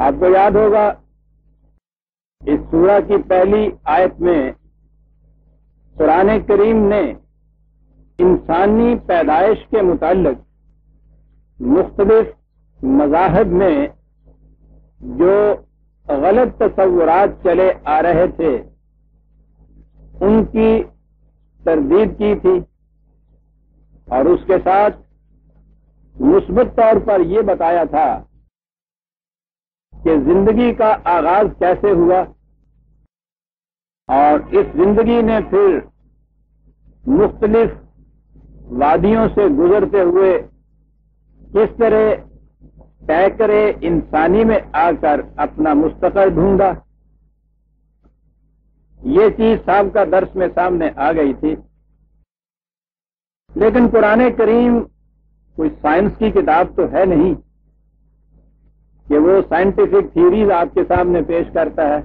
آپ کو یاد ہوگا اس سورہ کی پہلی آیت میں قرآن کریم نے انسانی پیدائش کے متعلق مختلف مذاہب میں جو غلط تصورات چلے آ رہے تھے ان کی تردید کی تھی، اور اس کے ساتھ مثبت طور پر یہ بتایا تھا کہ زندگی کا آغاز کیسے ہوا، اور اس زندگی نے پھر مختلف وادیوں سے گزرتے ہوئے کس طرح طے کرے انسانی میں آ کر اپنا مستقر ڈھونڈا۔ یہ چیز سابقہ درس میں سامنے آ گئی تھی، لیکن قرآن کریم کوئی سائنس کی کتاب تو ہے نہیں کہ وہ سائنٹیفک تھیوریز آپ کے سامنے پیش کرتا ہے۔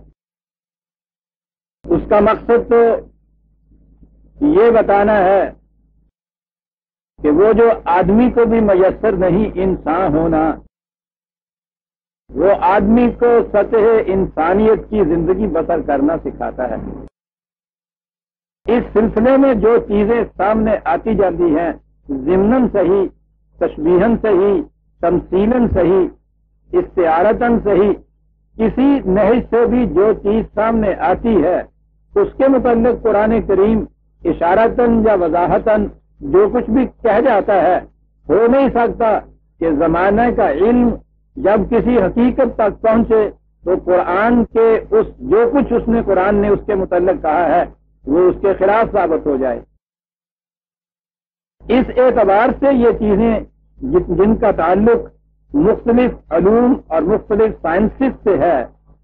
اس کا مقصد تو یہ بتانا ہے کہ وہ جو آدمی کو بھی میسر نہیں انسان ہونا، وہ آدمی کو سطح انسانیت کی زندگی بسر کرنا سکھاتا ہے۔ اس سلسلے میں جو چیزیں سامنے آتی جاتی ہیں، ضمناً صحیح، تشبیہاً صحیح، تمثیلاً صحیح، استعارتاً صحیح، کسی نحو سے بھی جو چیز سامنے آتی ہے اس کے متعلق قرآن کریم اشارتاً یا وضاحتاً جو کچھ بھی کہہ جاتا ہے، ہو نہیں سکتا کہ زمانہ کا علم جب کسی حقیقت تک پہنچے تو قرآن کے اس جو کچھ اس نے قرآن نے اس کے متعلق کہا ہے وہ اس کے خلاف ثابت ہو جائے۔ اس اعتبار سے یہ چیزیں جن کا تعلق مختلف علوم اور مختلف سائنسز سے ہے،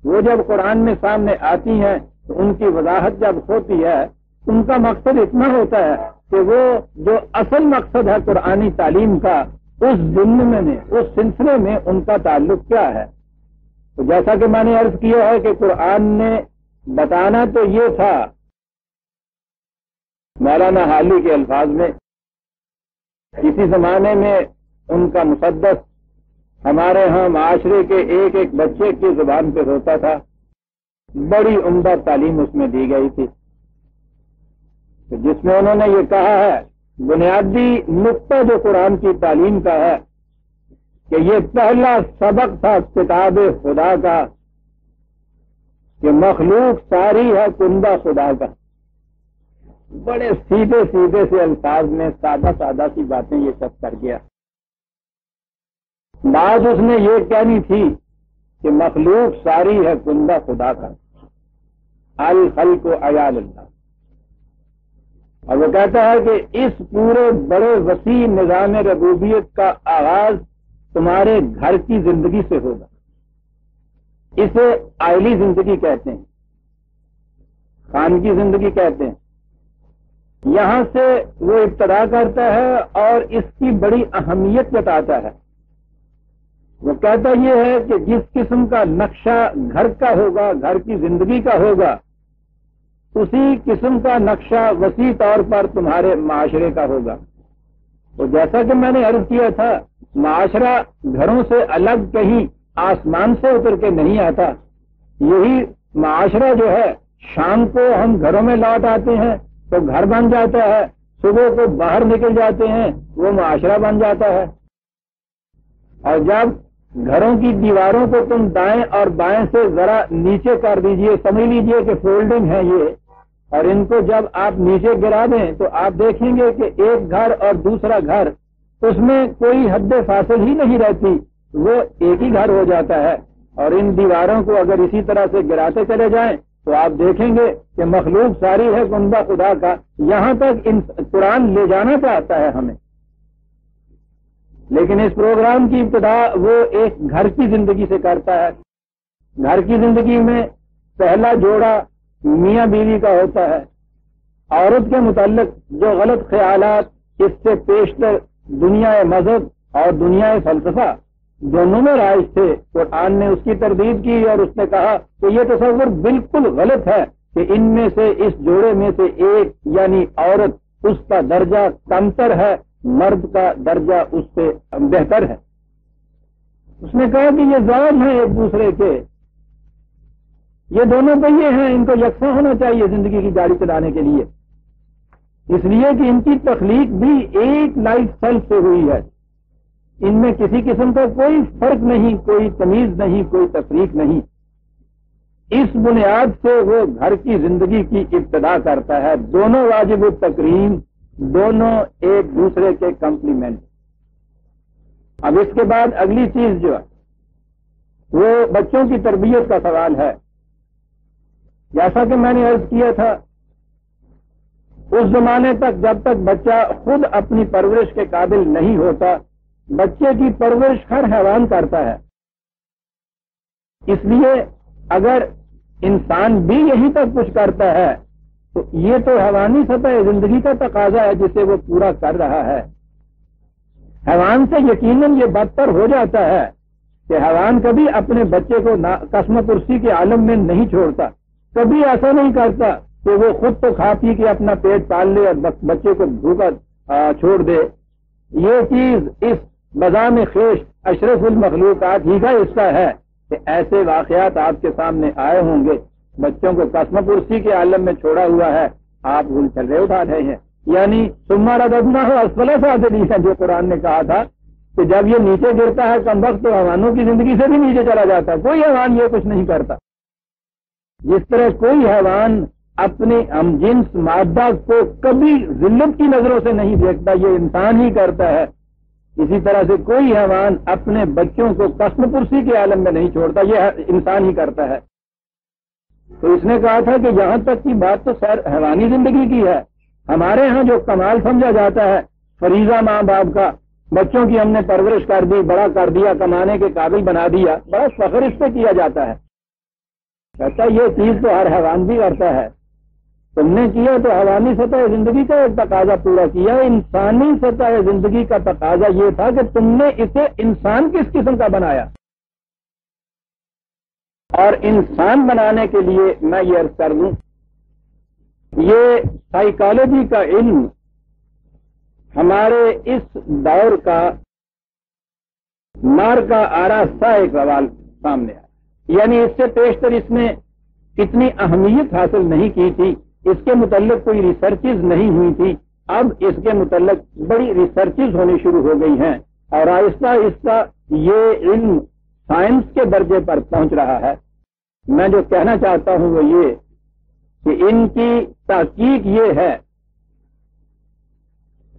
وہ جب قرآن میں سامنے آتی ہیں تو ان کی وضاحت جب ہوتی ہے، ان کا مقصد اتنا ہوتا ہے کہ وہ جو اصل مقصد ہے قرآنی تعلیم کا، اس ضمن میں اس سلسلے میں ان کا تعلق کیا ہے۔ تو جیسا کہ میں نے عرض کیا ہے کہ قرآن نے بتانا تو یہ تھا مولانا حالی کے الفاظ میں، کسی زمانے میں ان کا مسدس ہمارے ہاں معاشرے کے ایک ایک بچے کی زبان پہ ہوتا تھا، بڑی عمدہ تعلیم اس میں دی گئی تھی، جس میں انہوں نے یہ کہا ہے، بنیادی نقطہ جو قرآن کی تعلیم کا ہے کہ یہ پہلا سبق تھا کتاب خدا کا کہ مخلوق ساری ہے کندہ خدا کا۔ بڑے سیدھے سیدھے سے الفاظ میں سادہ سادہ سی باتیں یہ سب کر گیا۔ بات اس نے یہ کہنی تھی کہ مخلوق ساری ہے کندہ خدا کا، الخلق عیال اللہ، اور وہ کہتا ہے کہ اس پورے بڑے وسیع نظام ربوبیت کا آغاز تمہارے گھر کی زندگی سے ہوگا۔ اسے آئلی زندگی کہتے ہیں، خان کی زندگی کہتے ہیں۔ یہاں سے وہ ابتدا کرتا ہے اور اس کی بڑی اہمیت بتاتا ہے۔ وہ کہتا یہ ہے کہ جس قسم کا نقشہ گھر کا ہوگا، گھر کی زندگی کا ہوگا، اسی قسم کا نقشہ وسیع طور پر تمہارے معاشرے کا ہوگا۔ تو جیسا کہ میں نے عرض کیا تھا، معاشرہ گھروں سے الگ کہیں آسمان سے اتر کے نہیں آتا۔ یہی معاشرہ جو ہے، شام کو ہم گھروں میں لوٹ آتے ہیں تو گھر بن جاتا ہے، صبح کو باہر نکل جاتے ہیں وہ معاشرہ بن جاتا ہے۔ اور جب گھروں کی دیواروں کو تم دائیں اور بائیں سے ذرا نیچے کر دیجئے، سمجھ لیجئے کہ فولڈنگ ہے یہ، اور ان کو جب آپ نیچے گرا دیں تو آپ دیکھیں گے کہ ایک گھر اور دوسرا گھر، اس میں کوئی حد فاصل ہی نہیں رہتی، وہ ایک ہی گھر ہو جاتا ہے۔ اور ان دیواروں کو اگر اسی طرح سے گراتے چلے جائیں تو آپ دیکھیں گے کہ مخلوق ساری ہے کندہ خدا کا۔ یہاں تک قرآن لے جانا چاہتا ہے ہمیں، لیکن اس پروگرام کی ابتدا وہ ایک گھر کی زندگی سے کرتا ہے۔ گھر کی زندگی میں پہلا جوڑا میاں بیوی کا ہوتا ہے۔ عورت کے متعلق جو غلط خیالات اس سے پیشتر دنیا مذہب اور دنیا فلسفہ دونوں میں رائج تھے، قرآن نے اس کی تردید کی اور اس نے کہا کہ یہ تصور بالکل غلط ہے کہ ان میں سے اس جوڑے میں سے ایک یعنی عورت، اس کا درجہ کمتر ہے، مرد کا درجہ اس سے بہتر ہے۔ اس نے کہا کہ یہ زوج ہیں ایک دوسرے کے، یہ دونوں پہیے ہیں، ان کو یکساں ہونا چاہیے زندگی کی گاڑی چلانے کے لیے، اس لیے کہ ان کی تخلیق بھی ایک لائف سیل سے ہوئی ہے، ان میں کسی قسم کا کوئی فرق نہیں، کوئی تمیز نہیں، کوئی تفریق نہیں۔ اس بنیاد سے وہ گھر کی زندگی کی ابتدا کرتا ہے، دونوں واجب التکریم، دونوں ایک دوسرے کے کمپلیمنٹ۔ اب اس کے بعد اگلی چیز جو ہے وہ بچوں کی تربیت کا سوال ہے۔ جیسا کہ میں نے عرض کیا تھا، اس زمانے تک جب تک بچہ خود اپنی پرورش کے قابل نہیں ہوتا، بچے کی پرورش ہر حیوان کرتا ہے۔ اس لیے اگر انسان بھی یہیں تک کچھ کرتا ہے تو یہ تو حیوانی سطح زندگی کا تقاضا ہے جسے وہ پورا کر رہا ہے۔ حیوان سے یقیناً یہ بدتر ہو جاتا ہے کہ حیوان کبھی اپنے بچے کو قسم پرسی کے عالم میں نہیں چھوڑتا، کبھی ایسا نہیں کرتا کہ وہ خود تو کھا پی کے اپنا پیٹ پال لے اور بچے کو بھوکا چھوڑ دے۔ یہ چیز اس بذام خیش اشرف المخلوقات ہی کا حصہ ہے کہ ایسے واقعات آپ کے سامنے آئے ہوں گے، بچوں کو قسم پرسی کے عالم میں چھوڑا ہوا ہے، آپ گل چلے اٹھا رہے ہیں، یعنی ثم رددناہ اسفل سافلین ہے جو قرآن نے کہا تھا کہ جب یہ نیچے گرتا ہے کم وقت تو حیوانوں کی زندگی سے بھی نیچے چلا جاتا ہے، کوئی حیوان یہ کچھ نہیں کرتا۔ جس طرح کوئی حیوان اپنی ہم جنس مادہ کو کبھی ذلت کی نظروں سے نہیں دیکھتا، یہ انسان ہی کرتا ہے، اسی طرح سے کوئی حیوان اپنے بچوں کو قسم پرسی کے عالم میں نہیں چھوڑتا، یہ انسان ہی کرتا ہے۔ تو اس نے کہا تھا کہ یہاں تک کی بات تو سر حیوانی زندگی کی ہے، ہمارے ہاں جو کمال سمجھا جاتا ہے فریضہ ماں باپ کا، بچوں کی ہم نے پرورش کر دی، بڑا کر دیا، کمانے کے قابل بنا دیا، بڑا فخر اس پہ کیا جاتا ہے۔ کہتا یہ چیز تو ہر حیوان بھی کرتا ہے، تم نے کیا تو حیوانی سطح زندگی کا ایک تقاضا پورا کیا، انسانی سطح زندگی کا تقاضا یہ تھا کہ تم نے اسے انسان کس قسم کا بنایا۔ اور انسان بنانے کے لیے میں یہ عرض کر دوں، یہ سائیکالوجی کا علم ہمارے اس دور کا مار کا آراستہ ایک سوال سامنے آیا، یعنی اس سے پیشتر اس نے اتنی اہمیت حاصل نہیں کی تھی، اس کے متعلق کوئی ریسرچز نہیں ہوئی تھی، اب اس کے متعلق بڑی ریسرچز ہونی شروع ہو گئی ہیں اور آہستہ آہستہ یہ علم سائنس کے درجے پر پہنچ رہا ہے۔ میں جو کہنا چاہتا ہوں وہ یہ کہ ان کی تحقیق یہ ہے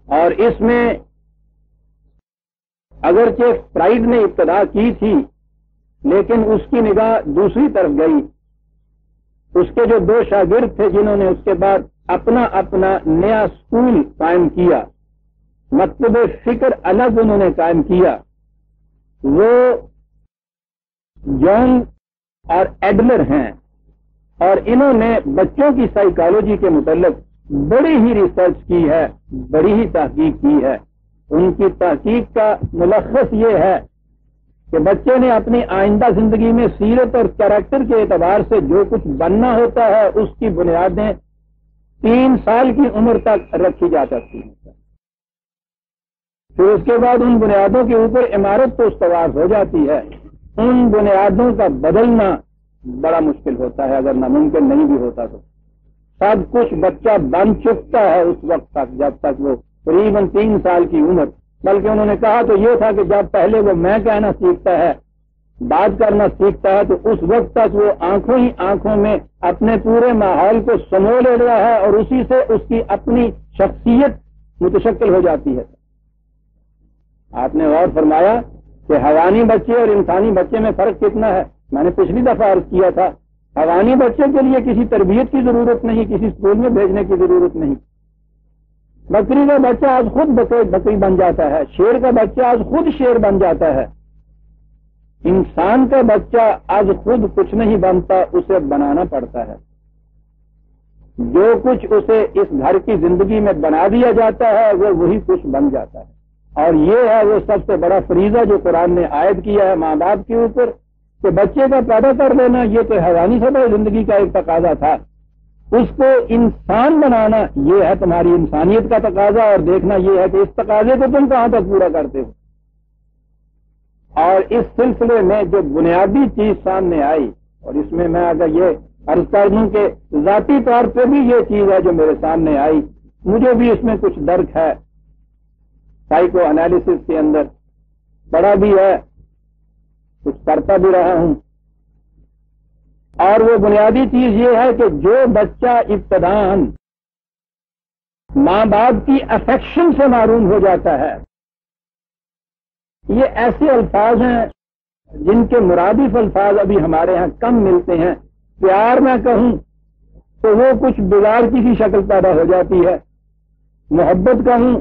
اور اس میں اگرچہ فرائیڈ نے ابتدا کی تھی لیکن اس کی نگاہ دوسری طرف گئی، اس کے جو دو شاگرد تھے جنہوں نے اس کے بعد اپنا اپنا نیا اسکول قائم کیا، مکتب فکر الگ انہوں نے قائم کیا، وہ جان اور ایڈلر ہیں، اور انہوں نے بچوں کی سائیکالوجی کے متعلق بڑی ہی ریسرچ کی ہے، بڑی ہی تحقیق کی ہے۔ ان کی تحقیق کا ملخص یہ ہے کہ بچے نے اپنی آئندہ زندگی میں سیرت اور کیریکٹر کے اعتبار سے جو کچھ بننا ہوتا ہے اس کی بنیادیں 3 سال کی عمر تک رکھی جا سکتی ہیں، پھر اس کے بعد ان بنیادوں کے اوپر عمارت تو استوار ہو جاتی ہے، ان بنیادوں کا بدلنا بڑا مشکل ہوتا ہے، اگر ناممکن نہیں بھی ہوتا تو سب کچھ بچہ بن چکتا ہے اس وقت تک جب تک وہ قریباً 3 سال کی عمر، بلکہ انہوں نے کہا تو یہ تھا کہ جب پہلے وہ میں کہنا سیکھتا ہے، بات کرنا سیکھتا ہے، تو اس وقت تک وہ آنکھوں ہی آنکھوں میں اپنے پورے ماحول کو سمو لے رہا ہے اور اسی سے اس کی اپنی شخصیت متشکل ہو جاتی ہے۔ آپ نے غور فرمایا کہ حیوانی بچے اور انسانی بچے میں فرق کتنا ہے؟ میں نے پچھلی دفعہ عرض کیا تھا، حیوانی بچے کے لیے کسی تربیت کی ضرورت نہیں، کسی اسکول میں بھیجنے کی ضرورت نہیں، بکری کا بچہ آج خود بکری بن جاتا ہے، شیر کا بچہ آج خود شیر بن جاتا ہے، انسان کا بچہ آج خود کچھ نہیں بنتا، اسے بنانا پڑتا ہے، جو کچھ اسے اس گھر کی زندگی میں بنا دیا جاتا ہے وہ وہی کچھ بن جاتا ہے، اور یہ ہے وہ سب سے بڑا فریضہ جو قرآن نے عائد کیا ہے ماں باپ کے اوپر کہ بچے کا پیدا کر لینا یہ تو حیوانی سطح زندگی کا ایک تقاضا تھا، اس کو انسان بنانا یہ ہے تمہاری انسانیت کا تقاضا، اور دیکھنا یہ ہے کہ اس تقاضے کو تم کہاں تک پورا کرتے ہو۔ اور اس سلسلے میں جو بنیادی چیز سامنے آئی، اور اس میں میں اگر یہ عرض کر دوں کہ ذاتی طور پہ بھی یہ چیز ہے جو میرے سامنے آئی، مجھے بھی اس میں کچھ درک ہے، سائیکو انالیسس کے اندر پڑھا بھی ہے، کچھ کرتا بھی رہا ہوں، اور وہ بنیادی چیز یہ ہے کہ جو بچہ ابتداً ماں باپ کی افیکشن سے محروم ہو جاتا ہے، یہ ایسے الفاظ ہیں جن کے مرادف الفاظ ابھی ہمارے ہاں کم ملتے ہیں، پیار میں کہوں تو وہ کچھ بگاڑ کی شکل پیدا ہو جاتی ہے، محبت کہوں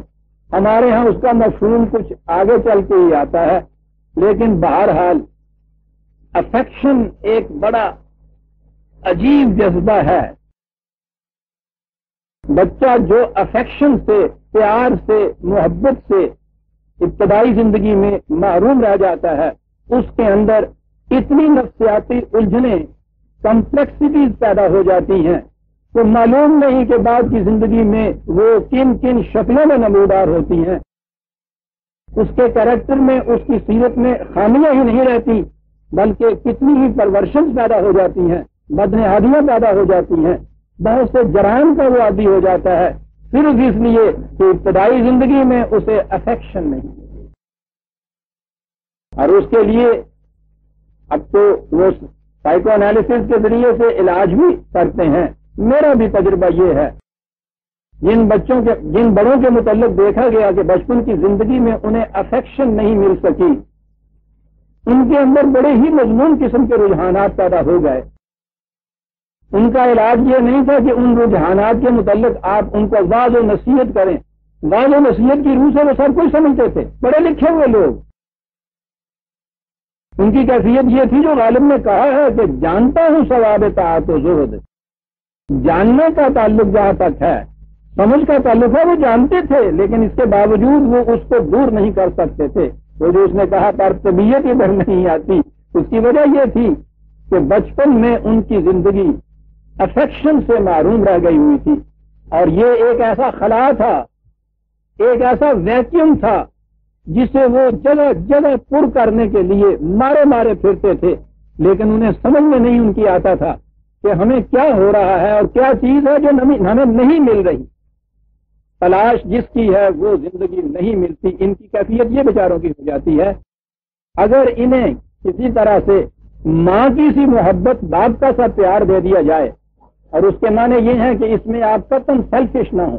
ہمارے ہاں اس کا مفہوم کچھ آگے چل کے ہی آتا ہے، لیکن بہرحال افیکشن ایک بڑا عجیب جذبہ ہے۔ بچہ جو افیکشن سے، پیار سے، محبت سے ابتدائی زندگی میں محروم رہ جاتا ہے، اس کے اندر اتنی نفسیاتی الجھنیں، کمپلیکسٹیز پیدا ہو جاتی ہیں تو معلوم نہیں کہ بعد کی زندگی میں وہ کن کن شکلوں میں نمودار ہوتی ہیں۔ اس کے کریکٹر میں، اس کی سیرت میں خامیاں ہی نہیں رہتی، بلکہ کتنی ہی پرورشن پیدا ہو جاتی ہیں، بدنہادیاں پیدا ہو جاتی ہیں، بہت سے جرائم کا وہ عادی ہو جاتا ہے، صرف اس لیے کہ ابتدائی زندگی میں اسے افیکشن نہیں، اور اس کے لیے اب تو وہ سائیکو انالیسس کے ذریعے سے علاج بھی کرتے ہیں۔ میرا بھی تجربہ یہ ہے، جن بڑوں کے متعلق دیکھا گیا کہ بچپن کی زندگی میں انہیں افیکشن نہیں مل سکی، ان کے اندر بڑے ہی مضمون قسم کے رجحانات پیدا ہو گئے۔ ان کا علاج یہ نہیں تھا کہ ان رجحانات کے متعلق آپ ان کو واضح و نصیحت کریں، واضح و نصیحت کی روح سے وہ سب کچھ سمجھتے تھے، پڑھے لکھے ہوئے لوگ۔ ان کی کیفیت یہ تھی جو غالب نے کہا ہے کہ جانتا ہوں ثواب طاعت و زہد، جاننے کا تعلق جہاں تک ہے، سمجھ کا تعلق ہے، وہ جانتے تھے لیکن اس کے باوجود وہ اس کو دور نہیں کر سکتے تھے۔ وہ جو اس نے کہا پر طبیعت ادھر نہیں آتی، اس کی وجہ یہ تھی کہ بچپن میں ان کی زندگی افیکشن سے محروم رہ گئی ہوئی تھی، اور یہ ایک ایسا خلا تھا، ایک ایسا ویکیوم تھا جسے وہ جگہ جگہ پر کرنے کے لیے مارے مارے پھرتے تھے، لیکن انہیں سمجھ میں نہیں ان کی آتا تھا کہ ہمیں کیا ہو رہا ہے اور کیا چیز ہے جو ہمیں نہیں مل رہی۔ تلاش جس کی ہے وہ زندگی نہیں ملتی۔ ان کی کیفیت یہ بیچاروں کی ہو جاتی ہے، اگر انہیں کسی طرح سے ماں کی سی محبت، باپ کا سا پیار دے دیا جائے، اور اس کے معنی یہ ہے کہ اس میں آپ قطعاً سیلفش نہ ہو،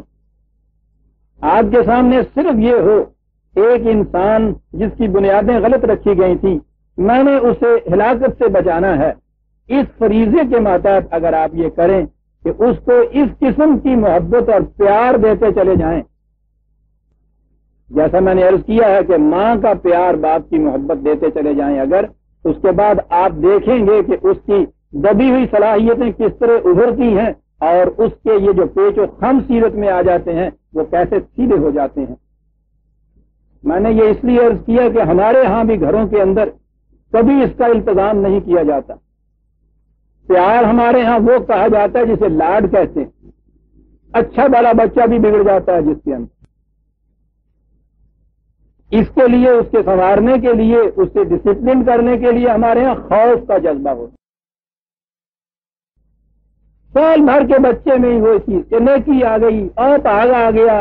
آپ کے سامنے صرف یہ ہو ایک انسان جس کی بنیادیں غلط رکھی گئی تھیں، میں نے اسے ہلاکت سے بچانا ہے، اس فریضے کے ماتحت اگر آپ یہ کریں کہ اس کو اس قسم کی محبت اور پیار دیتے چلے جائیں، جیسا میں نے عرض کیا ہے کہ ماں کا پیار، باپ کی محبت دیتے چلے جائیں، اگر اس کے بعد آپ دیکھیں گے کہ اس کی دبی ہوئی صلاحیتیں کس طرح ابھرتی ہیں، اور اس کے یہ جو پیچ و خم سیرت میں آ جاتے ہیں وہ کیسے سیدھے ہو جاتے ہیں۔ میں نے یہ اس لیے عرض کیا کہ ہمارے ہاں بھی گھروں کے اندر کبھی اس کا التزام نہیں کیا جاتا۔ پیار ہمارے ہاں وہ کہا جاتا ہے جسے لاڈ کہتے ہیں، اچھا بھلا بچہ بھی بگڑ جاتا ہے جس کے اندر، اس کے لیے، اس کے سنوارنے کے لیے، اس سے ڈسپلن کرنے کے لیے ہمارے ہاں خوف کا جذبہ ہوتا ہے۔ سال بھر کے بچے میں ہی وہ چیز کہ نیکی آ گئی اور پاگ آ گیا،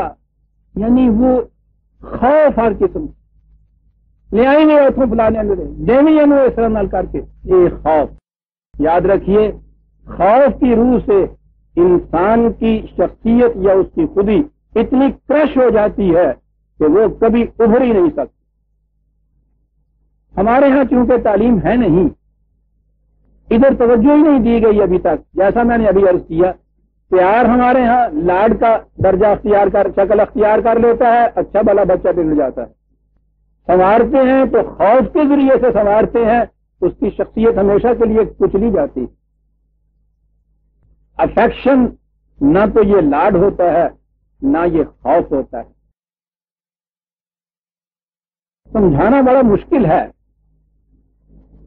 یعنی وہ خوف ہر قسم، لے آئیں گے اتوں فلانے ملے دیوی اس طرح نل کر کے، یہ خوف۔ یاد رکھیے، خوف کی روح سے انسان کی شخصیت یا اس کی خودی اتنی کرش ہو جاتی ہے کہ وہ کبھی ابھر ہی نہیں سکتی۔ ہمارے ہاں چونکہ تعلیم ہے نہیں، ادھر توجہ ہی نہیں دی گئی ابھی تک، جیسا میں نے ابھی عرض کیا، پیار ہمارے ہاں لاڈ کا درجہ اختیار کر، شکل اختیار کر لیتا ہے، اچھا بھلا بچہ بگڑ جاتا ہے۔ سنوارتے ہیں تو خوف کے ذریعے سے سنوارتے ہیں، اس کی شخصیت ہمیشہ کے لیے کچلی جاتی۔ افیکشن نہ تو یہ لاڈ ہوتا ہے نہ یہ خوف ہوتا ہے۔ سمجھانا بڑا مشکل ہے،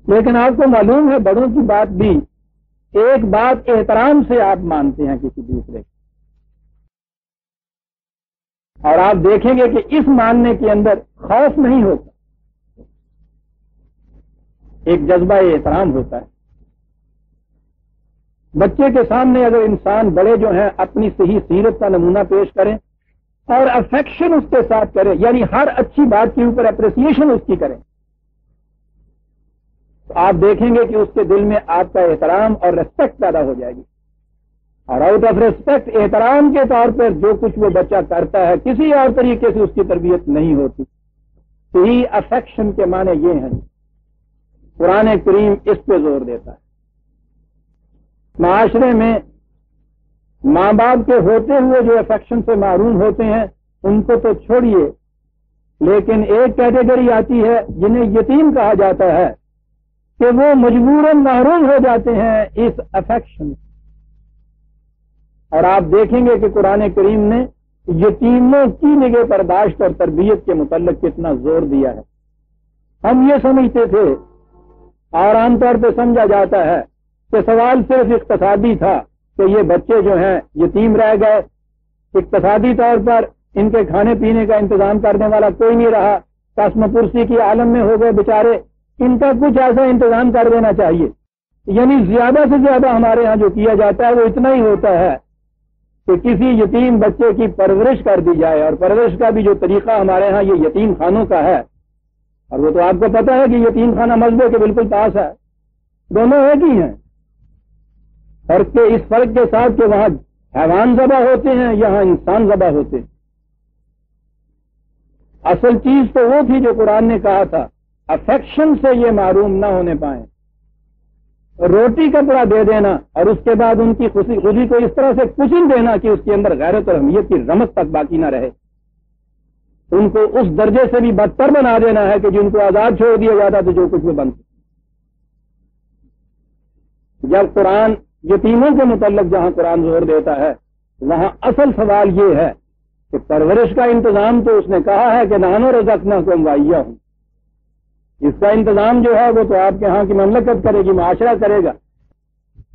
لیکن آپ کو معلوم ہے بڑوں کی بات بھی ایک بات احترام سے آپ مانتے ہیں کسی دوسرے کی، اور آپ دیکھیں گے کہ اس ماننے کے اندر خوف نہیں ہوتا، ایک جذبہ احترام ہوتا ہے. بچے کے سامنے اگر انسان بڑے جو ہیں اپنی صحیح سیرت کا نمونہ پیش کریں اور افیکشن اس کے ساتھ کریں، یعنی ہر اچھی بات کے اوپر اپریسیشن اس کی کریں، تو آپ دیکھیں گے کہ اس کے دل میں آپ کا احترام اور ریسپیکٹ پیدا ہو جائے گی. اور آؤٹ آف ریسپیکٹ، احترام کے طور پر جو کچھ وہ بچہ کرتا ہے کسی اور طریقے سے اس کی تربیت نہیں ہوتی. صحیح افیکشن کے معنی یہ ہیں. قرآن کریم اس پہ زور دیتا ہے. معاشرے میں ماں باپ کے ہوتے ہوئے جو افیکشن سے محروم ہوتے ہیں ان کو تو چھوڑیے، لیکن ایک کیٹیگری آتی ہے جنہیں یتیم کہا جاتا ہے کہ وہ مجبوراً محروم ہو جاتے ہیں اس افیکشن سے. اور آپ دیکھیں گے کہ قرآن کریم نے یتیموں کی نگہ برداشت اور تربیت کے متعلق کتنا زور دیا ہے. ہم یہ سمجھتے تھے اور عام طور پہ سمجھا جاتا ہے کہ سوال صرف اقتصادی تھا کہ یہ بچے جو ہیں یتیم رہ گئے، اقتصادی طور پر ان کے کھانے پینے کا انتظام کرنے والا کوئی نہیں رہا، قسم پرسی کی عالم میں ہو گئے بیچارے، ان کا کچھ ایسا انتظام کر دینا چاہیے. یعنی زیادہ سے زیادہ ہمارے ہاں جو کیا جاتا ہے وہ اتنا ہی ہوتا ہے کہ کسی یتیم بچے کی پرورش کر دی جائے. اور پرورش کا بھی جو طریقہ ہمارے ہاں یہ یتیم خانوں کا ہے، اور وہ تو آپ کو پتا ہے کہ یتیم خانہ مسجد کے بالکل پاس ہے، دونوں ایک ہی ہیں. فرق کے اس فرق کے ساتھ کہ وہاں حیوان ذبح ہوتے ہیں، یہاں انسان ذبح ہوتے ہیں. اصل چیز تو وہ تھی جو قرآن نے کہا تھا افیکشن سے یہ معروم نہ ہونے پائیں. روٹی کپڑا دے دینا اور اس کے بعد ان کی خوشی کو اس طرح سے کچل دینا کہ اس کے اندر غیرت اور اہمیت کی رمق تک باقی نہ رہے. ان کو اس درجے سے بھی بدتر بنا دینا ہے کہ جن کو آزاد چھوڑ دیا جاتا تو جو کچھ وہ بنتے. جب قرآن یتیموں کے متعلق جہاں قرآن زور دیتا ہے وہاں اصل سوال یہ ہے کہ پرورش کا انتظام تو اس نے کہا ہے کہ نحن رزقناکم وایاہم، اس کا انتظام جو ہے وہ تو آپ کے ہاں کی مملکت کرے گی، معاشرہ کرے گا.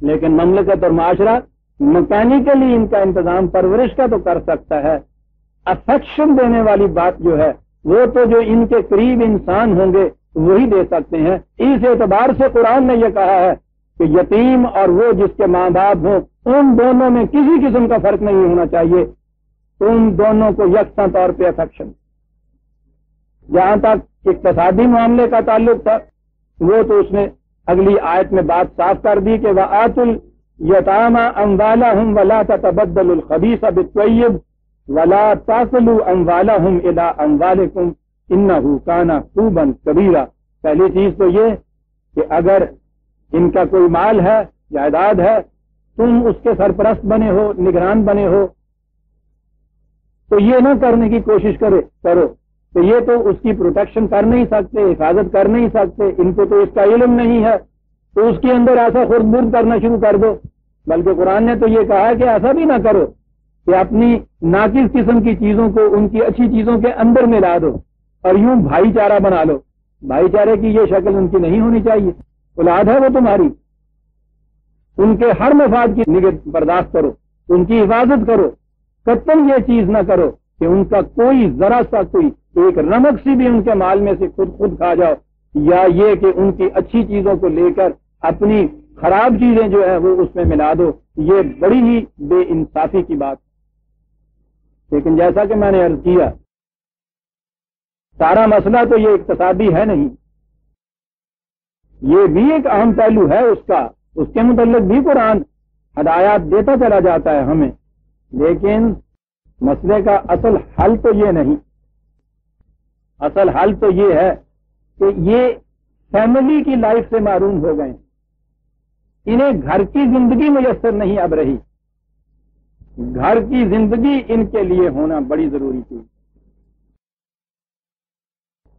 لیکن مملکت اور معاشرہ مکینیکلی ان کا انتظام پرورش کا تو کر سکتا ہے. افیکشن دینے والی بات جو ہے وہ تو جو ان کے قریب انسان ہوں گے وہی دے سکتے ہیں. اس اعتبار سے قرآن نے یہ کہا ہے کہ یتیم اور وہ جس کے ماں باپ ہوں ان دونوں میں کسی قسم کا فرق نہیں ہونا چاہیے، ان دونوں کو یکساں طور پہ افیکشن. جہاں تک اقتصادی معاملے کا تعلق تھا وہ تو اس نے اگلی آیت میں بات صاف کر دی کہ وَآتُوا الْيَتَامَىٰ أَمْوَالَهُمْ وَلَا تَتَبَدَّلُوا الْخَبِيثَ بِالطَّيِّبِ وَلَا تَأْكُلُوا أَمْوَالَهُمْ إِلَىٰ أَمْوَالِكُمْ إِنَّهُ كَانَ حُوبًا كَبِيرًا. پہلی چیز تو یہ کہ اگر ان کا کوئی مال ہے، جائیداد ہے، تم اس کے سرپرست بنے ہو، نگران بنے ہو، تو یہ نہ کرنے کی کوشش کرو تو یہ تو اس کی پروٹیکشن کر نہیں سکتے، حفاظت کر نہیں سکتے، ان کو تو اس کا علم نہیں ہے، تو اس کے اندر ایسا خرد برد کرنا شروع کر دو. بلکہ قرآن نے تو یہ کہا ہے کہ ایسا بھی نہ کرو کہ اپنی ناقص قسم کی چیزوں کو ان کی اچھی چیزوں کے اندر ملا دو اور یوں بھائی چارہ بنا لو. بھائی چارے کی یہ شکل ان کی نہیں ہونی چاہیے. اولاد ہے وہ تمہاری، ان کے ہر مفاد کی نگہ برداشت کرو، ان کی حفاظت کرو. قطعاً یہ چیز نہ کرو کہ ان کا کوئی ذرا سا کوئی ایک رمق سی بھی ان کے مال میں سے خود کھا جاؤ، یا یہ کہ ان کی اچھی چیزوں کو لے کر اپنی خراب چیزیں جو ہیں وہ اس میں ملا دو. یہ بڑی ہی بے انصافی کی بات. لیکن جیسا کہ میں نے عرض کیا سارا مسئلہ تو یہ اقتصادی ہے نہیں، یہ بھی ایک اہم پہلو ہے اس کا، اس کے متعلق بھی قرآن ہدایات دیتا چلا جاتا ہے ہمیں. لیکن مسئلے کا اصل حل تو یہ نہیں. اصل حل تو یہ ہے کہ یہ فیملی کی لائف سے محروم ہو گئے، انہیں گھر کی زندگی میسر نہیں اب رہی. گھر کی زندگی ان کے لیے ہونا بڑی ضروری تھی.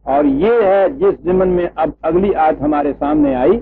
اور یہ ہے جس ضمن میں اب اگلی آیت ہمارے سامنے آئی